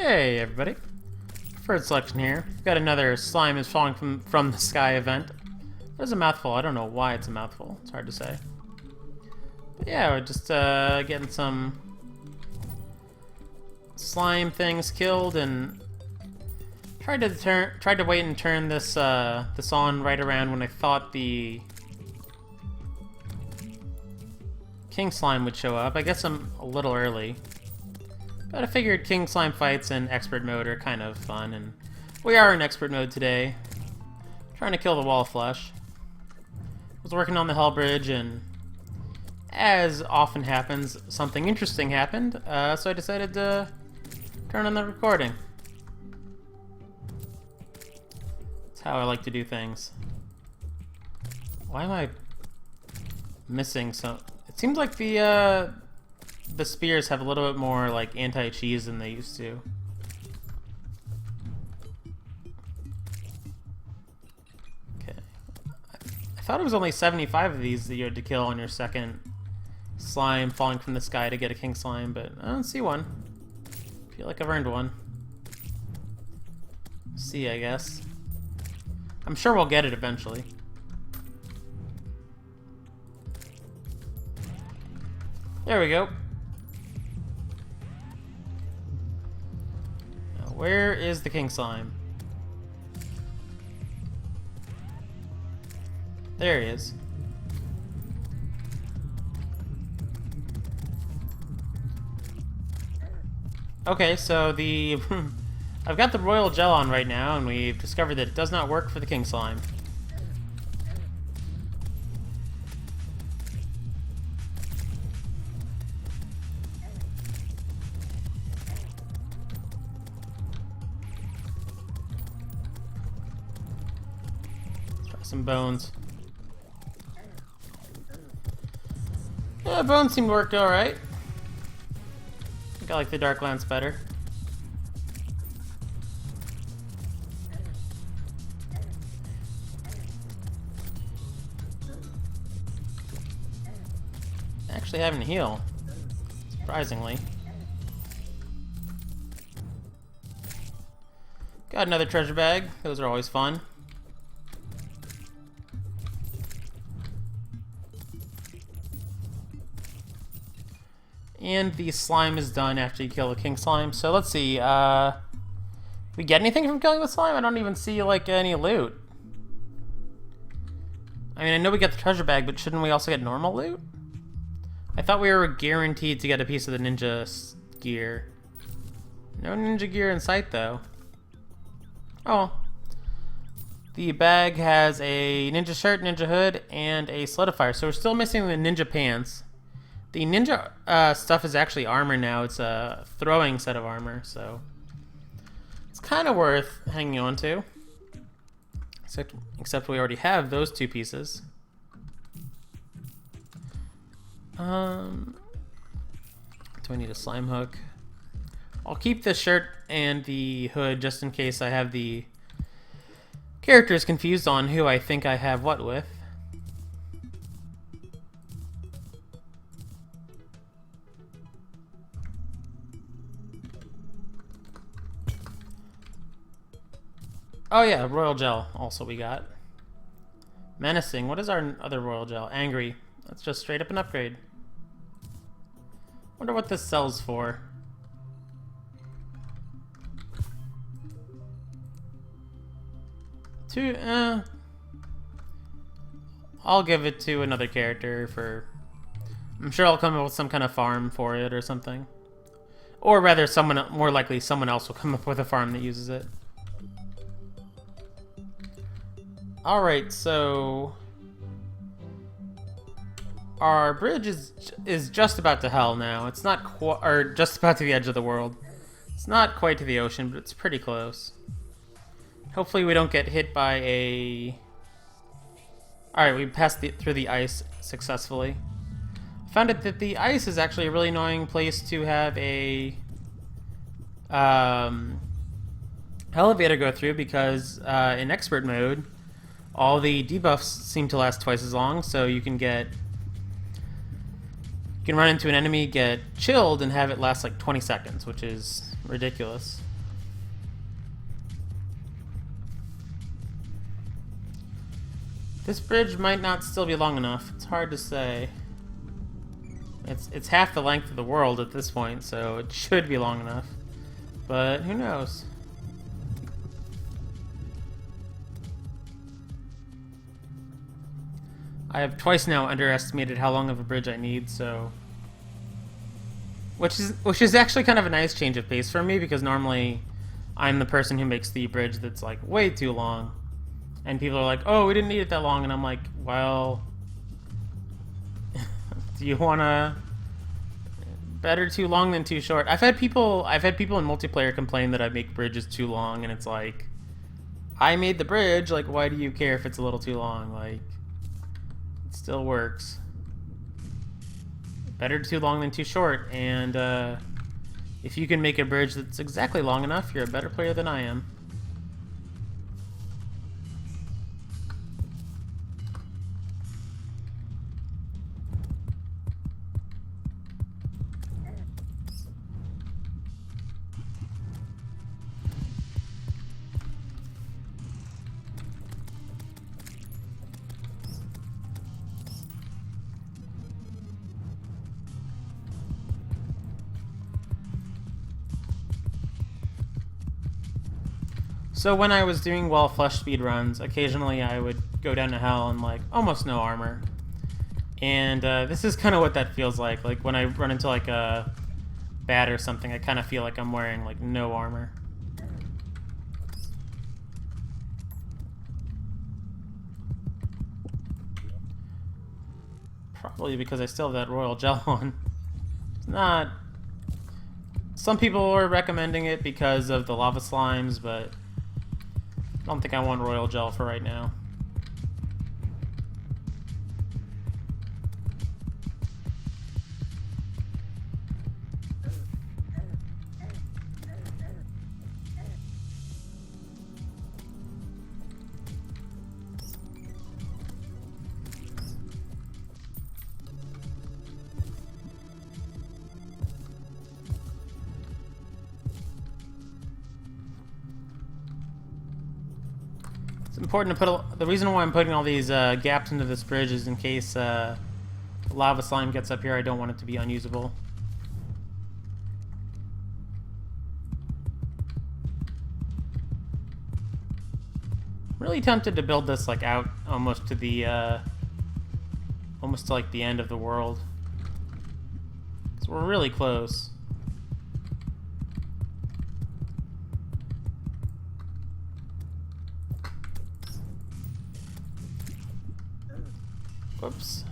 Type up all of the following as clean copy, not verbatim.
Hey everybody, Preferred Selection here. We've got another Slime is Falling from the Sky event. There's a mouthful, I don't know why it's a mouthful, it's hard to say. But yeah, we're just getting some slime things killed and tried to wait and turn this this on right around when I thought the King Slime would show up. I guess I'm a little early. But I figured King Slime fights in Expert mode are kind of fun, and we are in Expert mode today. Trying to kill the wall flesh. Was working on the Hell Bridge, and as often happens, something interesting happened, so I decided to turn on the recording. That's how I like to do things. Why am I missing some? It seems like the spears have a little bit more like anti-cheese than they used to. Okay. I thought it was only 75 of these that you had to kill on your second slime falling from the sky to get a king slime, but I don't see one. I feel like I've earned one. See, I guess. I'm sure we'll get it eventually. There we go. Where is the king slime? There he is. Okay, so the I've got the royal gel on right now, and we've discovered that it does not work for the king slime. Some bones. Yeah, bones seem to work alright. I think I like the dark lance better. Actually having to heal, surprisingly. Got another treasure bag. Those are always fun. And the slime is done after you kill the king slime. So let's see, we get anything from killing the slime? I don't even see like any loot. I mean, I know we get the treasure bag, but shouldn't we also get normal loot? I thought we were guaranteed to get a piece of the ninja gear. No ninja gear in sight though. Oh. The bag has a ninja shirt, ninja hood, and a solidifier. So we're still missing the ninja pants. The ninja stuff is actually armor now. It's a throwing set of armor, so it's kind of worth hanging on to. Except we already have those two pieces. Do I need a slime hook? I'll keep the shirt and the hood just in case I have the characters confused on who I think I have what with. Oh yeah, royal gel also we got. Menacing. What is our other royal gel? Angry. That's just straight up an upgrade. Wonder what this sells for. I'll give it to another character for... I'm sure I'll come up with some kind of farm for it or something. Or rather, more likely someone else will come up with a farm that uses it. Alright, so our bridge is just about to hell now. It's not or just about to the edge of the world. It's not quite to the ocean, but it's pretty close. Hopefully we don't get hit by a... Alright, we passed through the ice successfully. I found out that the ice is actually a really annoying place to have a elevator go through because in expert mode all the debuffs seem to last twice as long, so you can run into an enemy, get chilled, and have it last like 20 seconds, which is ridiculous. This bridge might not still be long enough. It's hard to say. It's half the length of the world at this point, so it should be long enough. But who knows? I have twice now underestimated how long of a bridge I need, so... Which is actually kind of a nice change of pace for me, because normally I'm the person who makes the bridge that's like way too long. And people are like, oh, we didn't need it that long, and I'm like, well... do you wanna... Better too long than too short. I've had people in multiplayer complain that I make bridges too long, and it's like, I made the bridge, like, why do you care if it's a little too long? Like, it still works. Better too long than too short, and if you can make a bridge that's exactly long enough, you're a better player than I am. So when I was doing well flush speed runs, occasionally I would go down to hell and like almost no armor. And this is kind of what that feels like. Like when I run into like a bat or something, I kind of feel like I'm wearing like no armor. Probably because I still have that royal gel on. It's not... Some people are recommending it because of the lava slimes, but I don't think I want royal gel for right now. Important to put the reason why I'm putting all these gaps into this bridge is in case lava slime gets up here. I don't want it to be unusable. Really tempted to build this like out almost to the almost to like the end of the world. So we're really close. Whoops.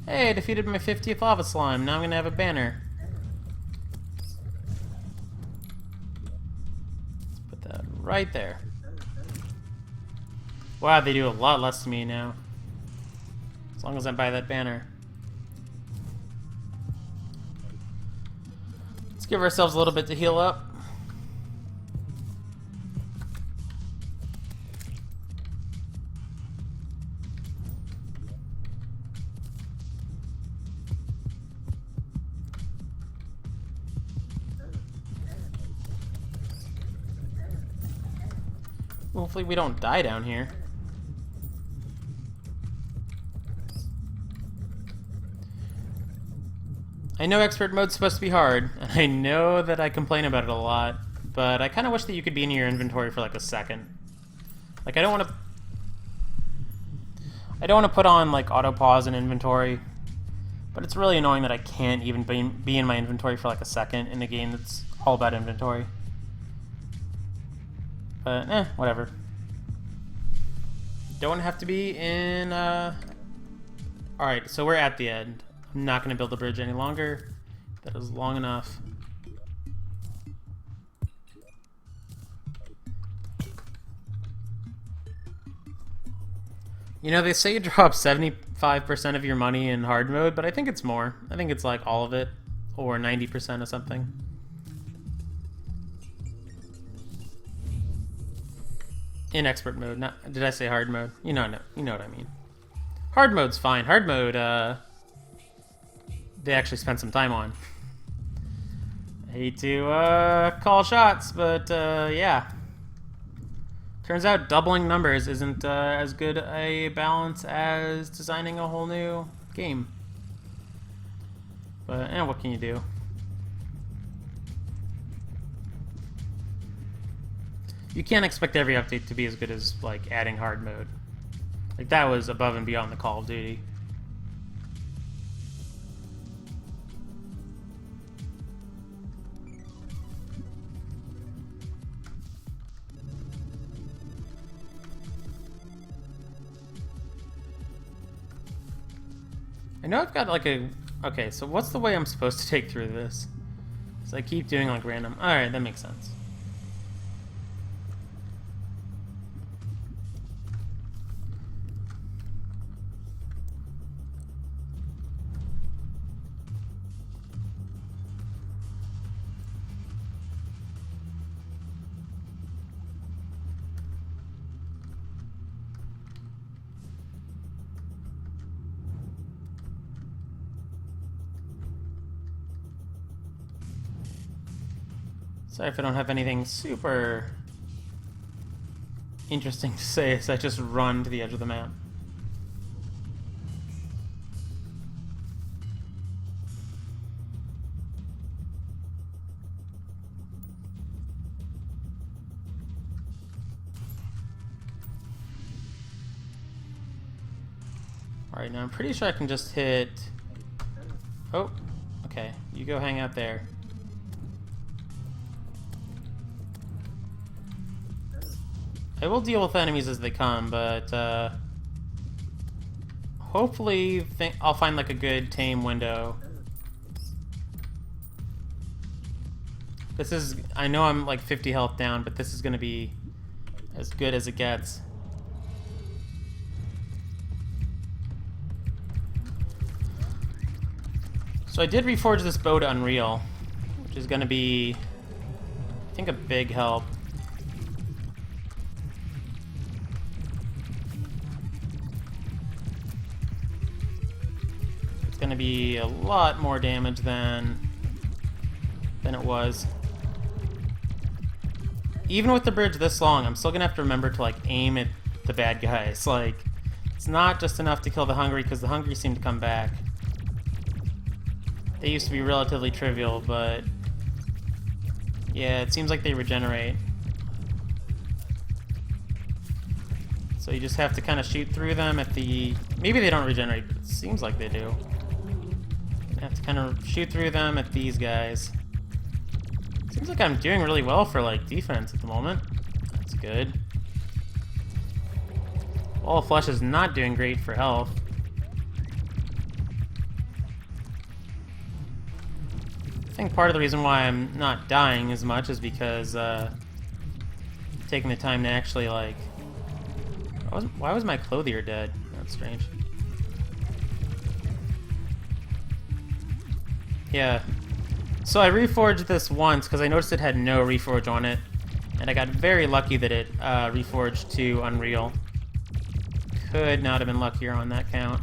Hey, I defeated my 50th lava slime. Now I'm gonna have a banner. Let's put that right there. Wow, they do a lot less to me now. As long as I buy that banner. Let's give ourselves a little bit to heal up. Hopefully we don't die down here. I know expert mode's supposed to be hard, and I know that I complain about it a lot, but I kind of wish that you could be in your inventory for like a second. Like I don't want to put on like auto pause in inventory, but it's really annoying that I can't even be in my inventory for like a second in a game that's all about inventory. But, whatever. Don't have to be in, Alright, so we're at the end. I'm not going to build the bridge any longer. That is long enough. You know, they say you drop 75% of your money in hard mode, but I think it's more. I think it's like all of it, or 90% or something. In expert mode, not did I say hard mode? You know what I mean. Hard mode's fine. Hard mode, they actually spent some time on, Hate to call shots, but yeah. Turns out doubling numbers isn't as good a balance as designing a whole new game. But what can you do? You can't expect every update to be as good as like adding hard mode. Like that was above and beyond the Call of Duty. I know I've got like a... Okay, so what's the way I'm supposed to take through this? So I keep doing like random... Alright, that makes sense. Sorry if I don't have anything super interesting to say, so I just run to the edge of the map. Alright, now I'm pretty sure I can just hit... Oh, okay. You go hang out there. I will deal with enemies as they come, but hopefully I'll find like a good tame window. This is... I know I'm like 50 health down, but this is going to be as good as it gets. So I did reforge this bow to Unreal, which is going to be, I think, a big help. It's going to be a lot more damage than it was. Even with the bridge this long, I'm still going to have to remember to like aim at the bad guys. Like, it's not just enough to kill the hungry, because the hungry seem to come back. They used to be relatively trivial, but yeah, it seems like they regenerate. So you just have to kind of shoot through them at the... Maybe they don't regenerate, but it seems like they do. You have to kind of shoot through them at these guys. Seems like I'm doing really well for like defense at the moment. That's good. Wall of Flesh is not doing great for health. I think part of the reason why I'm not dying as much is because taking the time to actually like... Why was my clothier dead? That's strange. Yeah. So I reforged this once because I noticed it had no reforge on it, and I got very lucky that it reforged to Unreal. Could not have been luckier on that count.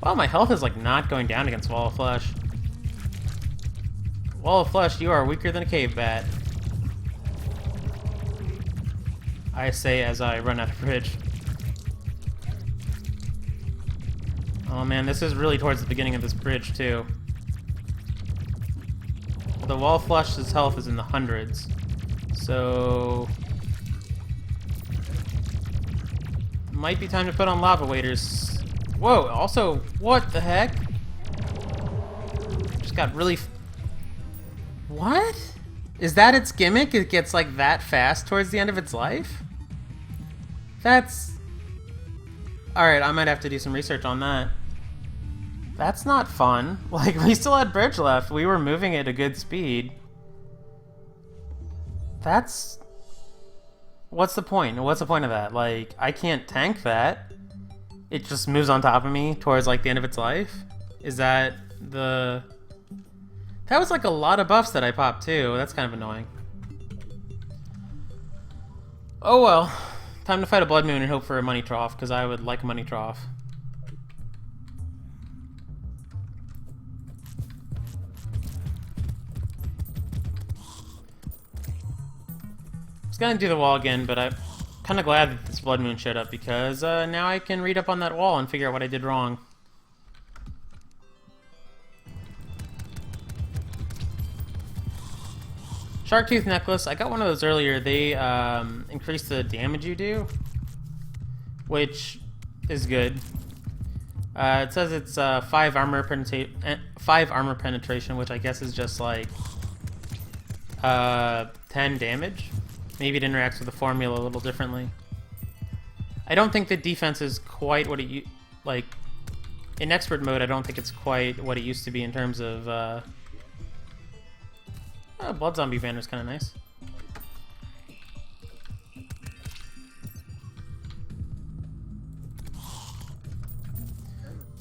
Wow, my health is like not going down against Wall of Flesh. Wall of Flesh, you are weaker than a cave bat. I say as I run out of bridge. Oh man, this is really towards the beginning of this bridge too. The Wall of Flesh's health is in the hundreds. So... might be time to put on lava waders. Whoa, also, what the heck? Just got really... What? Is that its gimmick? It gets like that fast towards the end of its life? That's... Alright, I might have to do some research on that. That's not fun. Like, we still had bridge left. We were moving at a good speed. That's... What's the point? What's the point of that? Like, I can't tank that. It just moves on top of me towards like the end of its life? Is that the... That was like a lot of buffs that I popped too. That's kind of annoying. Oh well. Time to fight a Blood Moon and hope for a money trough, because I would like a money trough. was gonna do the wall again, but I'm kind of glad that this blood moon showed up because now I can read up on that wall and figure out what I did wrong. Shark Tooth Necklace, I got one of those earlier. They increase the damage you do, which is good. It says it's 5 armor penetration, which I guess is just like 10 damage. Maybe it interacts with the formula a little differently. I don't think the defense is quite what it like in expert mode. I don't think it's quite what it used to be in terms of. Blood zombie banner is kind of nice.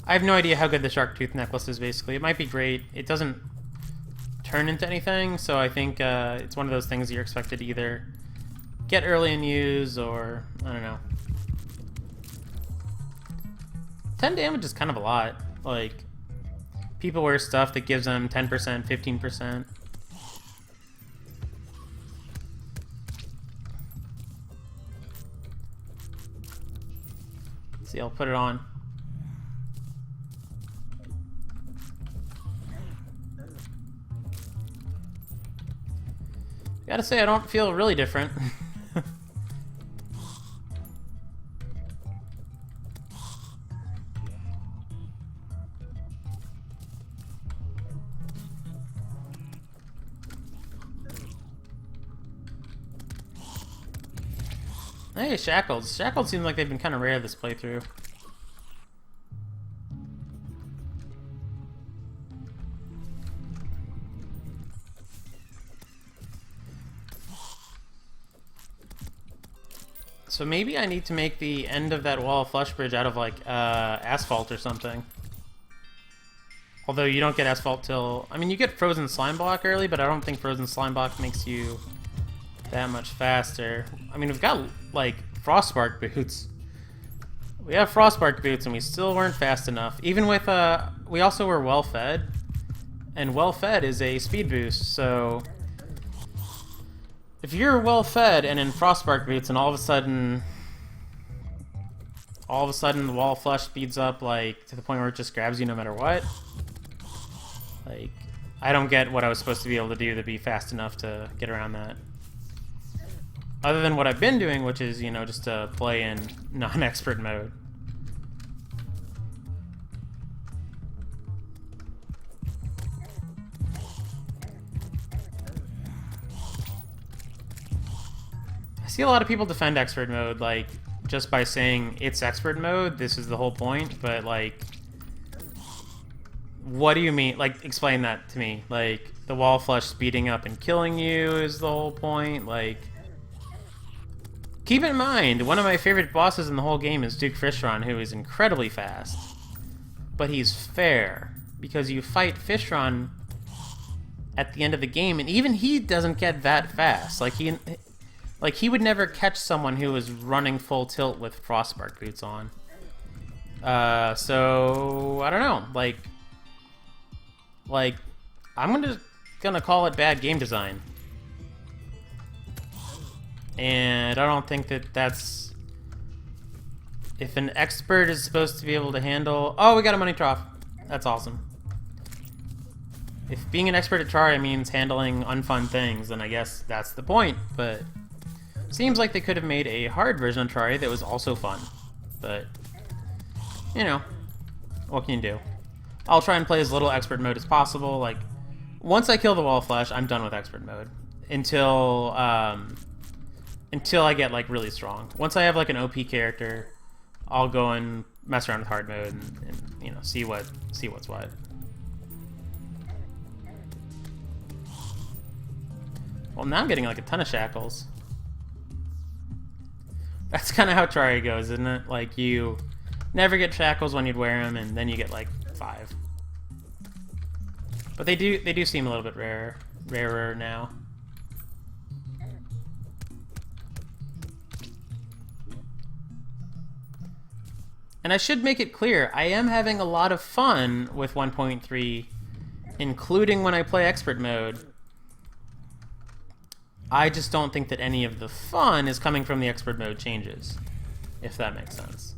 I have no idea how good the Shark Tooth Necklace is, basically. It might be great. It doesn't turn into anything, so I think it's one of those things you're expected to either get early and use, or, I don't know. 10 damage is kind of a lot. Like, people wear stuff that gives them 10%, 15%. See, I'll put it on. Gotta say, I don't feel really different. Hey, Shackles. Shackles seem like they've been kind of rare this playthrough. So maybe I need to make the end of that wall of flush bridge out of like asphalt or something. Although you don't get asphalt till... I mean, you get frozen slime block early, but I don't think frozen slime block makes you that much faster. I mean, we've got like frostbark boots. We have frostbark boots and we still weren't fast enough. Even with we also were well fed, and well fed is a speed boost. So if you're well fed and in frostbark boots, and all of a sudden the wall of flush speeds up like to the point where it just grabs you no matter what. Like, I don't get what I was supposed to be able to do to be fast enough to get around that. Other than what I've been doing, which is, you know, just to play in non-expert mode. I see a lot of people defend expert mode, like, just by saying it's expert mode, this is the whole point, but, like, what do you mean? Like, explain that to me. Like, the wall flush speeding up and killing you is the whole point, like... Keep in mind, one of my favorite bosses in the whole game is Duke Fishron, who is incredibly fast. But he's fair, because you fight Fishron at the end of the game, and even he doesn't get that fast. Like he would never catch someone who was running full tilt with frostbark boots on. So I don't know. Like I'm gonna call it bad game design. And I don't think that that's... If an expert is supposed to be able to handle... Oh, we got a money trough. That's awesome. If being an expert at Terraria means handling unfun things, then I guess that's the point. But seems like they could have made a hard version of Terraria that was also fun. But, you know, what can you do? I'll try and play as little expert mode as possible. Like, once I kill the wall of flash, I'm done with expert mode. Until I get, like, really strong. Once I have, like, an OP character, I'll go and mess around with hard mode and you know, see what's what. Well, now I'm getting, like, a ton of shackles. That's kind of how Terraria goes, isn't it? Like, you never get shackles when you'd wear them, and then you get, like, 5. But they do seem a little bit rarer now. And I should make it clear, I am having a lot of fun with 1.3, including when I play expert mode. I just don't think that any of the fun is coming from the expert mode changes, if that makes sense.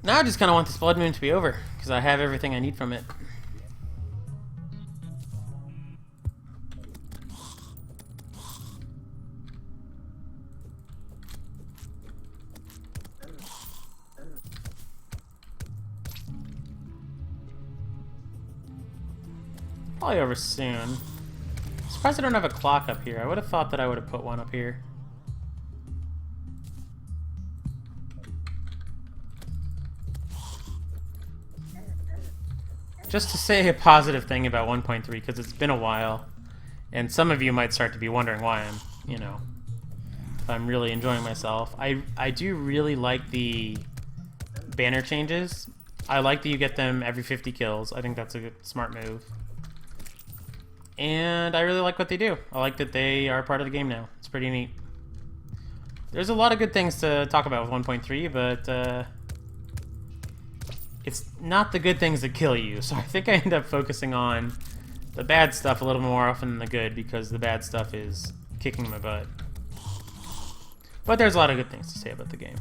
Now I just kind of want this Blood Moon to be over, because I have everything I need from it. Probably over soon. Surprised I don't have a clock up here. I would have thought that I would have put one up here. Just to say a positive thing about 1.3, because it's been a while, and some of you might start to be wondering why I'm, you know, if I'm really enjoying myself. I do really like the banner changes. I like that you get them every 50 kills. I think that's a good, smart move. And I really like what they do. I like that they are part of the game now. It's pretty neat. There's a lot of good things to talk about with 1.3, but it's not the good things that kill you. So I think I end up focusing on the bad stuff a little more often than the good, because the bad stuff is kicking my butt. But there's a lot of good things to say about the game.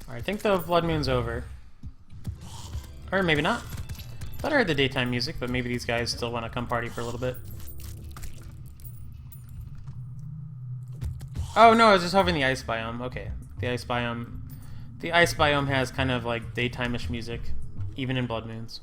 I think the Blood Moon's over. Or maybe not. Thought I heard the daytime music, but maybe these guys still want to come party for a little bit. Oh no, I was just hoping the ice biome. Okay, the ice biome. The ice biome has kind of like daytime-ish music, even in Blood Moons.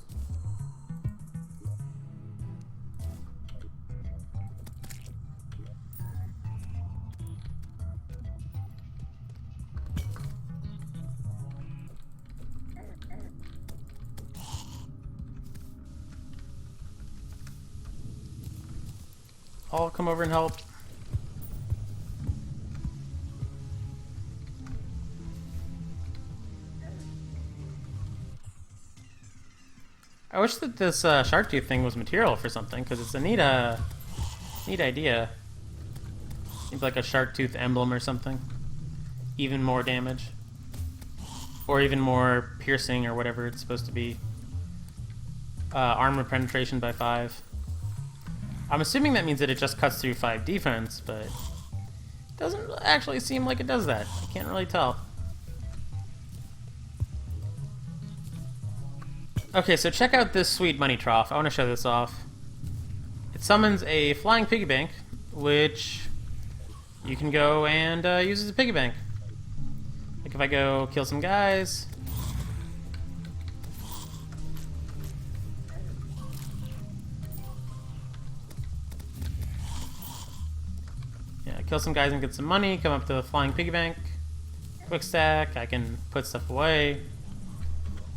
I'll come over and help. I wish that this shark tooth thing was material for something, because it's a neat idea. Maybe like a shark tooth emblem or something. Even more damage. Or even more piercing or whatever it's supposed to be. Armor penetration by 5. I'm assuming that means that it just cuts through 5 defense, but it doesn't actually seem like it does that. I can't really tell. Okay, so check out this sweet money trough. I want to show this off. It summons a flying piggy bank, which you can go and use as a piggy bank. Like if I go kill some guys. Kill some guys and get some money, come up to the flying piggy bank, quick stack, I can put stuff away,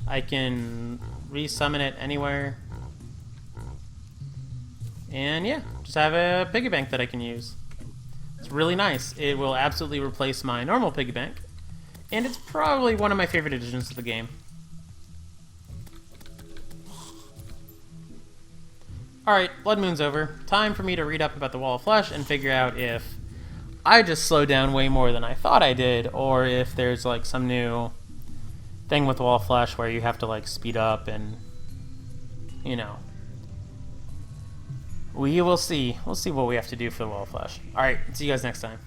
I can re-summon it anywhere, and yeah, just have a piggy bank that I can use. It's really nice. It will absolutely replace my normal piggy bank, and it's probably one of my favorite additions to the game. Alright, Blood Moon's over. Time for me to read up about the Wall of Flesh and figure out if I just slowed down way more than I thought I did, or if there's like some new thing with Wall of Flesh where you have to like speed up and, you know. We will see. We'll see what we have to do for the Wall of Flesh. Alright, see you guys next time.